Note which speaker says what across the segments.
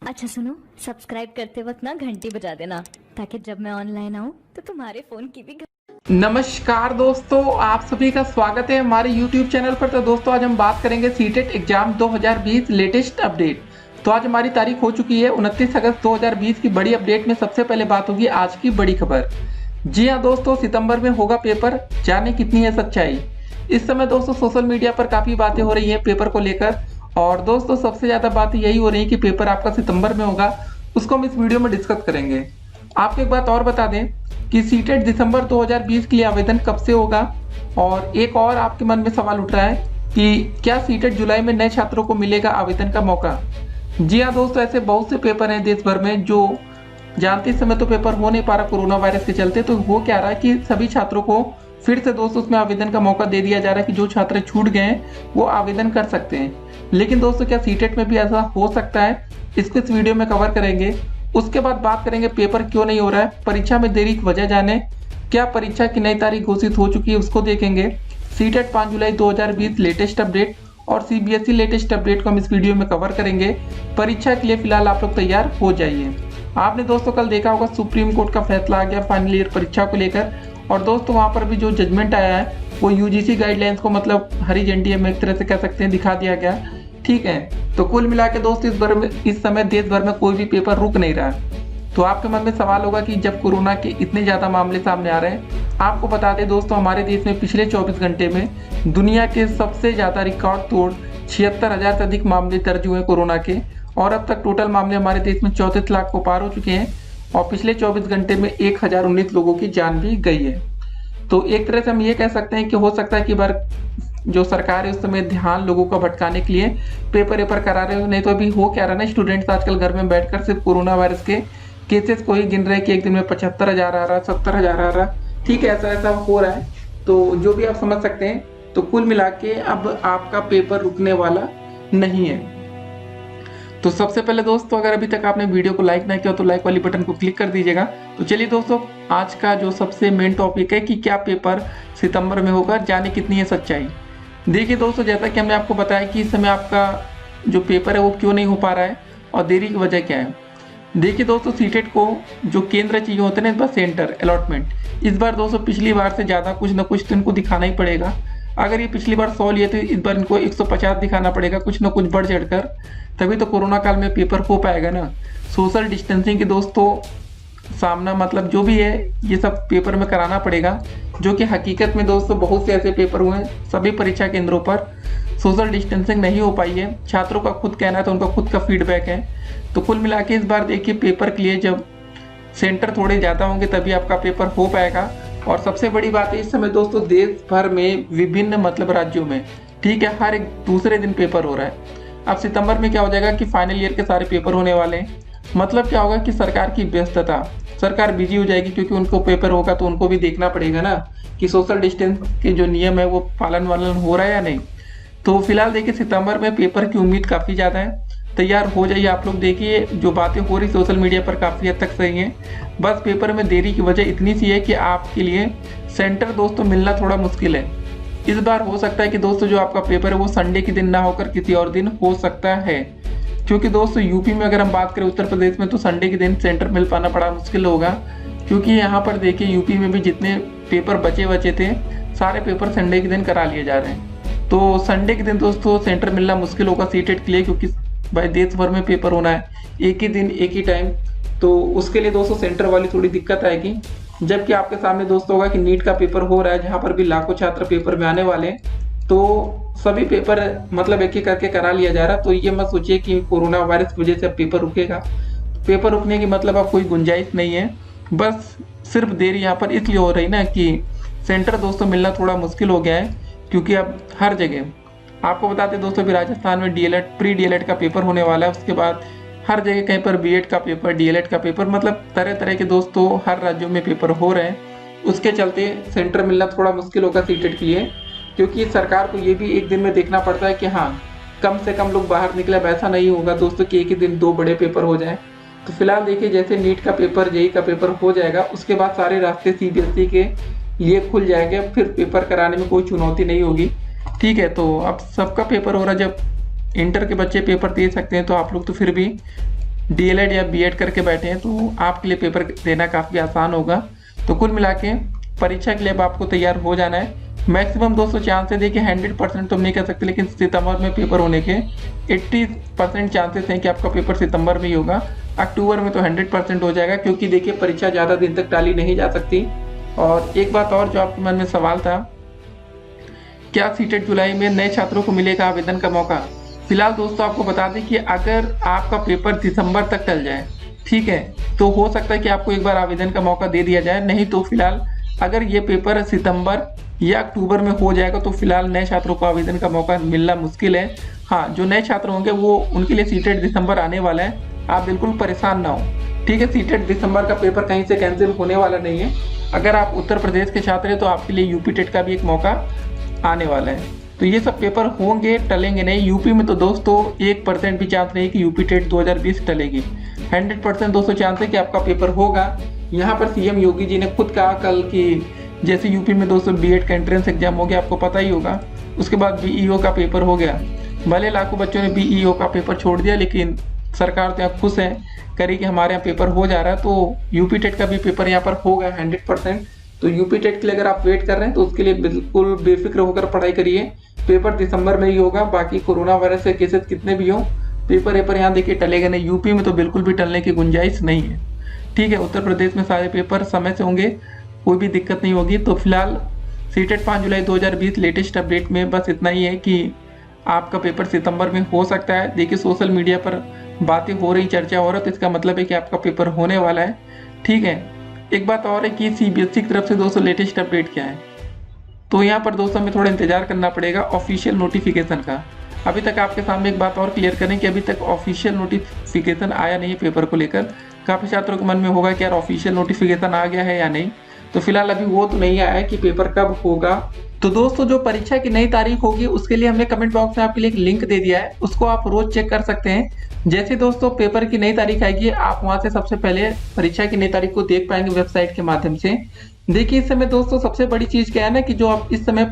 Speaker 1: अच्छा सुनो, सब्सक्राइब करते वक्त ना घंटी बजा देना ताकि जब मैं ऑनलाइन आऊँ तो तुम्हारे फोन की भी
Speaker 2: नमस्कार दोस्तों, आप सभी का स्वागत है हमारे YouTube चैनल पर। तो दोस्तों आज हम बात करेंगे सीटेट एग्जाम 2020 लेटेस्ट अपडेट। तो आज हमारी तारीख हो चुकी है 29 अगस्त 2020 की बड़ी अपडेट में सबसे पहले बात होगी आज की बड़ी खबर। जी हाँ दोस्तों, सितंबर में होगा पेपर, जाने कितनी है सच्चाई। इस समय दोस्तों सोशल मीडिया पर काफ़ी बातें हो रही हैं पेपर को लेकर, और दोस्तों सबसे ज़्यादा बात यही हो रही है कि पेपर आपका सितंबर में होगा। उसको हम इस वीडियो में डिस्कस करेंगे। आपको एक बात और बता दें कि सीटेट दिसंबर 2020 के लिए आवेदन कब से होगा। और एक और आपके मन में सवाल उठ रहा है कि क्या सीटेट जुलाई में नए छात्रों को मिलेगा आवेदन का मौका। जी हाँ दोस्तों, ऐसे बहुत से पेपर हैं देश भर में जो जानते समय तो पेपर हो नहीं पा रहा कोरोना वायरस के चलते। तो हो क्या रहा है कि सभी छात्रों को फिर से दोस्तों उसमें आवेदन का मौका दे दिया जा रहा है कि जो छात्र छूट गए हैं वो आवेदन कर सकते हैं। लेकिन दोस्तों क्या सीटेट में भी ऐसा हो सकता है, इसको इस वीडियो में कवर करेंगे। उसके बाद बात करेंगे पेपर क्यों नहीं हो रहा है, परीक्षा में देरी की वजह जाने, क्या परीक्षा की नई तारीख घोषित हो चुकी है उसको देखेंगे। सीटेट 5 जुलाई 2020 लेटेस्ट अपडेट और सीबीएसई लेटेस्ट अपडेट को हम इस वीडियो में कवर करेंगे। परीक्षा के लिए फिलहाल आप लोग तैयार हो जाइए। आपने दोस्तों कल देखा होगा सुप्रीम कोर्ट का फैसला आ गया फाइनल ईयर परीक्षा को लेकर, और दोस्तों वहाँ पर भी जो जजमेंट आया है वो यूजीसी गाइडलाइंस को मतलब हरी झंडी में एक तरह से कह सकते हैं दिखा दिया गया। ठीक है, तो कुल मिला के दोस्तों इस समय देश भर में कोई भी पेपर रुक नहीं रहा है। तो आपके मन में सवाल होगा कि जब कोरोना के इतने ज़्यादा मामले सामने आ रहे हैं, आपको बता दें दोस्तों हमारे देश में पिछले 24 घंटे में दुनिया के सबसे ज़्यादा रिकॉर्ड तोड़ 76,000 से अधिक मामले दर्ज हुए कोरोना के, और अब तक टोटल मामले हमारे देश में 34 लाख को पार हो चुके हैं, और पिछले 24 घंटे में 1019 लोगों की जान भी गई है। तो एक तरह से हम ये कह सकते हैं कि हो सकता है कि बार जो सरकार है उस समय ध्यान लोगों को भटकाने के लिए पेपर करा रहे हो। नहीं तो अभी हो क्या रहा है ना, स्टूडेंट्स आजकल घर में बैठकर सिर्फ कोरोना वायरस के केसेस को ही गिन रहे हैं कि एक दिन में 75,000 आ रहा, 70,000 आ रहा। ठीक है, ऐसा हो रहा है। तो जो भी आप समझ सकते हैं, तो कुल मिला के अब आपका पेपर रुकने वाला नहीं है। तो सबसे पहले दोस्तों अगर अभी तक आपने वीडियो को लाइक ना किया तो लाइक वाली बटन को क्लिक कर दीजिएगा। तो चलिए दोस्तों, आज का जो सबसे मेन टॉपिक है कि क्या पेपर सितंबर में होगा, जाने कितनी है सच्चाई। देखिए दोस्तों, जैसा कि हमने आपको बताया कि इस समय आपका जो पेपर है वो क्यों नहीं हो पा रहा है और देरी की वजह क्या है। देखिए दोस्तों, सीटेट को जो केंद्र चाहिए होते हैं ना, इस बार सेंटर अलॉटमेंट, इस बार दोस्तों पिछली बार से ज़्यादा कुछ ना कुछ तो इनको दिखाना ही पड़ेगा। अगर ये पिछली बार 100 लिए तो इस बार इनको 150 दिखाना पड़ेगा, कुछ ना कुछ बढ़ चढ़कर, तभी तो कोरोना काल में पेपर हो पाएगा ना। सोशल डिस्टेंसिंग की दोस्तों सामना मतलब जो भी है ये सब पेपर में कराना पड़ेगा, जो कि हकीकत में दोस्तों बहुत से ऐसे पेपर हुए हैं सभी परीक्षा केंद्रों पर सोशल डिस्टेंसिंग नहीं हो पाई है। छात्रों का खुद कहना है, तो उनका खुद का फीडबैक है। तो कुल मिला के इस बार देखिए पेपर के लिए जब सेंटर थोड़े ज़्यादा होंगे तभी आपका पेपर हो पाएगा। और सबसे बड़ी बात है इस समय दोस्तों देश भर में विभिन्न मतलब राज्यों में, ठीक है, हर एक दूसरे दिन पेपर हो रहा है। अब सितंबर में क्या हो जाएगा कि फाइनल ईयर के सारे पेपर होने वाले हैं। मतलब क्या होगा कि सरकार की व्यस्तता, सरकार बिजी हो जाएगी, क्योंकि उनको पेपर होगा तो उनको भी देखना पड़ेगा ना कि सोशल डिस्टेंस के जो नियम है वो पालन वालन हो रहा है या नहीं। तो फिलहाल देखिए सितंबर में पेपर की उम्मीद काफ़ी ज़्यादा है। तैयार हो जाइए आप लोग। देखिए जो बातें हो रही सोशल मीडिया पर काफ़ी हद तक सही हैं, बस पेपर में देरी की वजह इतनी सी है कि आपके लिए सेंटर दोस्तों मिलना थोड़ा मुश्किल है। इस बार हो सकता है कि दोस्तों जो आपका पेपर है वो संडे के दिन ना होकर किसी और दिन हो सकता है, क्योंकि दोस्तों यूपी में अगर हम बात करें, उत्तर प्रदेश में, तो संडे के दिन सेंटर मिल पाना बड़ा मुश्किल होगा। क्योंकि यहाँ पर देखिए यूपी में भी जितने पेपर बचे थे सारे पेपर संडे के दिन करा लिए जा रहे हैं। तो संडे के दिन दोस्तों सेंटर मिलना मुश्किल होगा सीटेट के लिए, क्योंकि भाई देश भर में पेपर होना है एक ही दिन एक ही टाइम। तो उसके लिए दोस्तों सेंटर वाली थोड़ी दिक्कत आएगी। जबकि आपके सामने दोस्तों होगा कि नीट का पेपर हो रहा है, जहाँ पर भी लाखों छात्र पेपर में आने वाले हैं, तो सभी पेपर मतलब एक ही करके करा लिया जा रहा। तो ये मत सोचिए कि कोरोना वायरस की वजह से अब पेपर रुकेगा। पेपर रुकने की मतलब अब कोई गुंजाइश नहीं है। बस सिर्फ देरी यहाँ पर इसलिए हो रही ना कि सेंटर दोस्तों मिलना थोड़ा मुश्किल हो गया है, क्योंकि अब हर जगह आपको बताते दोस्तों भी राजस्थान में डीएलएड प्री डीएलएड का पेपर होने वाला है। उसके बाद हर जगह कहीं पर बीएड का पेपर, डीएलएड का पेपर, मतलब तरह तरह के दोस्तों हर राज्यों में पेपर हो रहे हैं। उसके चलते सेंटर मिलना थोड़ा मुश्किल होगा सीटेट के लिए, क्योंकि सरकार को ये भी एक दिन में देखना पड़ता है कि हाँ कम से कम लोग बाहर निकले। वैसा नहीं होगा दोस्तों कि एक ही दिन 2 बड़े पेपर हो जाए। तो फिलहाल देखिए जैसे नीट का पेपर, जेईई का पेपर हो जाएगा, उसके बाद सारे रास्ते सीबीएसई के लिए खुल जाएंगे। फिर पेपर कराने में कोई चुनौती नहीं होगी। ठीक है, तो अब सबका पेपर हो रहा है, जब इंटर के बच्चे पेपर दे सकते हैं तो आप लोग तो फिर भी डीएलएड या बीएड करके बैठे हैं तो आपके लिए पेपर देना काफ़ी आसान होगा। तो कुल मिला के परीक्षा के लिए अब आपको तैयार हो जाना है। मैक्सिमम 200 चांसेस देखिए, 100% तो हम नहीं कह सकते, लेकिन सितंबर में पेपर होने के 80% चांसेस हैं कि आपका पेपर सितंबर में ही होगा। अक्टूबर में तो 100% हो जाएगा, क्योंकि देखिए परीक्षा ज़्यादा दिन तक टाली नहीं जा सकती। और एक बात और जो आपके मन में सवाल था, क्या सीटेट जुलाई में नए छात्रों को मिलेगा आवेदन का मौका? फिलहाल दोस्तों आपको बता दें कि अगर आपका पेपर दिसंबर तक टल जाए, ठीक है, तो हो सकता है कि आपको एक बार आवेदन का मौका दे दिया जाए। नहीं तो फिलहाल अगर ये पेपर सितंबर या अक्टूबर में हो जाएगा तो फिलहाल नए छात्रों को आवेदन का मौका मिलना मुश्किल है। हाँ, जो नए छात्र होंगे वो उनके लिए सीटेट दिसंबर आने वाला है, आप बिल्कुल परेशान ना हो, ठीक है। सीटेट दिसंबर का पेपर कहीं से कैंसिल होने वाला नहीं है। अगर आप उत्तर प्रदेश के छात्र हैं तो आपके लिए यूपी टेट का भी एक मौका आने वाला है। तो ये सब पेपर होंगे, टलेंगे नहीं। यूपी में तो दोस्तों 1% भी चांस नहीं कि यूपी टेट 2020 टलेगी। 100% दोस्तों चांस है कि आपका पेपर होगा। यहाँ पर सीएम योगी जी ने खुद कहा कल कि जैसे यूपी में दोस्तों बीएड का एंट्रेंस एग्जाम हो गया, आपको पता ही होगा, उसके बाद बीईओ का पेपर हो गया। भले लाखों बच्चों ने बीईओ का पेपर छोड़ दिया, लेकिन सरकार तो यहाँ खुश है, करी कि हमारे यहाँ पेपर हो जा रहा है। तो यूपी टेट का भी पेपर यहाँ पर होगा 100%। तो यूपी टेट के लिए अगर आप वेट कर रहे हैं तो उसके लिए बिल्कुल बेफिक्र होकर पढ़ाई करिए। पेपर दिसंबर में ही होगा। बाकी कोरोना वायरस के केसेस कितने भी हों, पेपर यहाँ देखिए टलेगा नहीं। यूपी में तो बिल्कुल भी टलने की गुंजाइश नहीं है, ठीक है। उत्तर प्रदेश में सारे पेपर समय से होंगे, कोई भी दिक्कत नहीं होगी। तो फिलहाल सीटेट 5 जुलाई 2020 लेटेस्ट अपडेट में बस इतना ही है कि आपका पेपर सितंबर में हो सकता है। देखिए सोशल मीडिया पर बातें हो रही, चर्चा हो रहा है, तो इसका मतलब है कि आपका पेपर होने वाला है, ठीक है। एक बात और है कि सीबीएसई की तरफ से दोस्तों लेटेस्ट अपडेट क्या है, तो यहाँ पर दोस्तों हमें थोड़ा इंतजार करना पड़ेगा ऑफिशियल नोटिफिकेशन का। अभी तक आपके सामने एक बात और क्लियर करें कि अभी तक ऑफिशियल नोटिफिकेशन आया नहीं है पेपर को लेकर। काफ़ी छात्रों के मन में होगा कि यार ऑफिशियल नोटिफिकेशन आ गया है या नहीं, तो फिलहाल अभी वो तो नहीं आया है कि पेपर कब होगा। तो दोस्तों जो परीक्षा की नई तारीख होगी उसके लिए हमने कमेंट बॉक्स में आपके लिए एक लिंक दे दिया है, उसको आप रोज चेक कर सकते हैं। जैसे दोस्तों पेपर की नई तारीख आएगी, आप वहां से सबसे पहले परीक्षा की नई तारीख को देख पाएंगे वेबसाइट के माध्यम से। देखिए इस समय दोस्तों सबसे बड़ी चीज क्या है ना, कि जो आप इस समय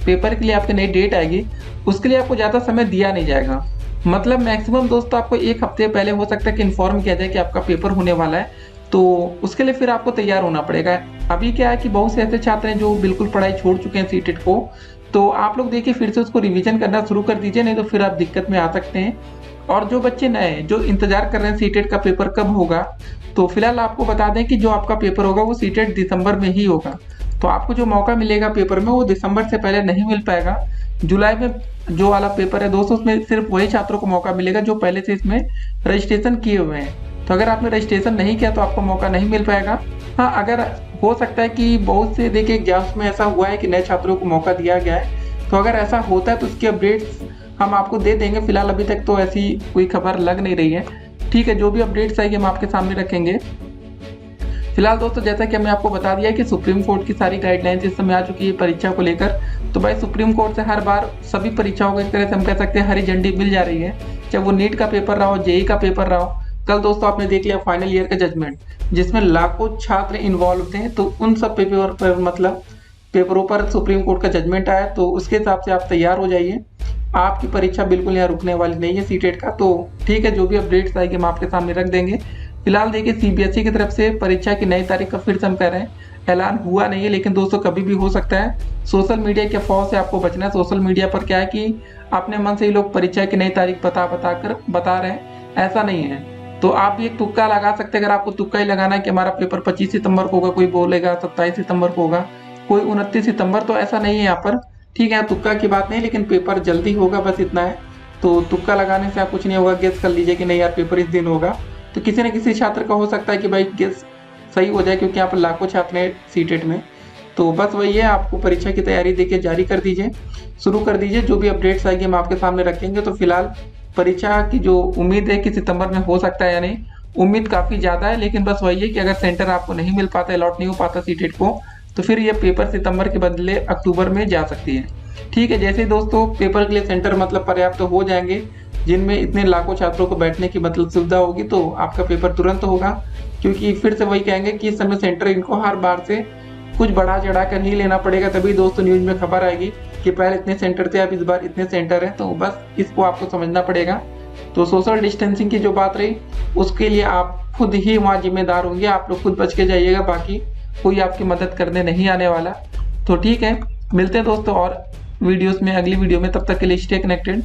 Speaker 2: पेपर के लिए आपकी नई डेट आएगी उसके लिए आपको ज्यादा समय दिया नहीं जाएगा। मतलब मैक्सिमम दोस्तों आपको एक हफ्ते पहले हो सकता है कि इन्फॉर्म किया जाए कि आपका पेपर होने वाला है, तो उसके लिए फिर आपको तैयार होना पड़ेगा। अभी क्या है कि बहुत से ऐसे छात्र हैं जो बिल्कुल पढ़ाई छोड़ चुके हैं सीटेट को, तो आप लोग देखिए फिर से उसको रिवीजन करना शुरू कर दीजिए, नहीं तो फिर आप दिक्कत में आ सकते हैं। और जो बच्चे नए जो इंतजार कर रहे हैं सीटेट का पेपर कब होगा, तो फिलहाल आपको बता दें कि जो आपका पेपर होगा वो सीटेट दिसंबर में ही होगा। तो आपको जो मौका मिलेगा पेपर में वो दिसंबर से पहले नहीं मिल पाएगा। जुलाई में जो वाला पेपर है दोस्तों उसमें सिर्फ वही छात्रों को मौका मिलेगा जो पहले से इसमें रजिस्ट्रेशन किए हुए हैं। तो अगर आपने रजिस्ट्रेशन नहीं किया तो आपको मौका नहीं मिल पाएगा। हाँ, अगर हो सकता है कि बहुत से देखिए एग्जाम्स में ऐसा हुआ है कि नए छात्रों को मौका दिया गया है, तो अगर ऐसा होता है तो उसकी अपडेट्स हम आपको दे देंगे। फिलहाल अभी तक तो ऐसी कोई खबर लग नहीं रही है, ठीक है। जो भी अपडेट्स आएगी हम आपके सामने रखेंगे। फिलहाल दोस्तों जैसा कि हमने आपको बता दिया कि सुप्रीम कोर्ट की सारी गाइडलाइंस इस समय आ चुकी है परीक्षा को लेकर। तो भाई सुप्रीम कोर्ट से हर बार सभी परीक्षाओं को एक तरह से हम कह सकते हैं हरी झंडी मिल जा रही है, चाहे वो नीट का पेपर रहा हो, जेई का पेपर रहा हो। कल दोस्तों आपने देख लिया फाइनल ईयर का जजमेंट, जिसमें लाखों छात्र इन्वॉल्व थे, तो उन सब पेपर पर मतलब पेपरों पर सुप्रीम कोर्ट का जजमेंट आया, तो उसके हिसाब से आप तैयार हो जाइए। आपकी परीक्षा बिल्कुल यहाँ रुकने वाली नहीं है सीटेट का। तो ठीक है, जो भी अपडेट्स आएगी हम आपके सामने रख देंगे। फिलहाल देखिए सीबीएसई की तरफ से परीक्षा की नई तारीख का फिर से हम कह रहे हैं ऐलान हुआ नहीं है, लेकिन दोस्तों कभी भी हो सकता है। सोशल मीडिया के अफवाह से आपको बचना है। सोशल मीडिया पर क्या है कि अपने मन से ही लोग परीक्षा की नई तारीख बता रहे हैं, ऐसा नहीं है। तो आप भी एक तुक्का लगा सकते हैं। अगर आपको तुक्का ही लगाना है कि हमारा पेपर 25 सितंबर को होगा, कोई बोलेगा 27 सितंबर को होगा, कोई 29 सितंबर, तो ऐसा नहीं है यहाँ पर, ठीक है। तुक्का की बात नहीं, लेकिन पेपर जल्दी होगा, बस इतना है। तो तुक्का लगाने से आप कुछ नहीं होगा, गेस कर लीजिए कि नहीं यार पेपर इस दिन होगा, तो किसी न किसी छात्र का हो सकता है कि भाई गेस सही हो जाए, क्योंकि यहाँ पर लाखों छात्र हैं सीटेट में। तो बस वही है, आपको परीक्षा की तैयारी देखिए जारी कर दीजिए, शुरू कर दीजिए। जो भी अपडेट्स आएगी हम आपके सामने रखेंगे। तो फिलहाल परीक्षा की जो उम्मीद है कि सितंबर में हो सकता है या नहीं, उम्मीद काफ़ी ज़्यादा है, लेकिन बस वही है कि अगर सेंटर आपको नहीं मिल पाता, अलॉट नहीं हो पाता सीटेट को, तो फिर ये पेपर सितंबर के बदले अक्टूबर में जा सकती है, ठीक है। जैसे दोस्तों पेपर के लिए सेंटर मतलब पर्याप्त हो जाएंगे, जिनमें इतने लाखों छात्रों को बैठने की मतलब सुविधा होगी, तो आपका पेपर तुरंत होगा। क्योंकि फिर से वही कहेंगे कि इस समय सेंटर इनको हर बार से कुछ बढ़ा चढ़ा कर नहीं लेना पड़ेगा, तभी दोस्तों न्यूज में खबर आएगी कि पहले इतने सेंटर थे, अब इस बार इतने सेंटर हैं। तो बस इसको आपको समझना पड़ेगा, तो सोशल डिस्टेंसिंग की जो बात रही उसके लिए आप खुद ही वहाँ जिम्मेदार होंगे, आप लोग खुद बच के जाइएगा, बाकी कोई आपकी मदद करने नहीं आने वाला। तो ठीक है, मिलते हैं दोस्तों और वीडियोस में, अगली वीडियो में। तब तक के लिए स्टे कनेक्टेड।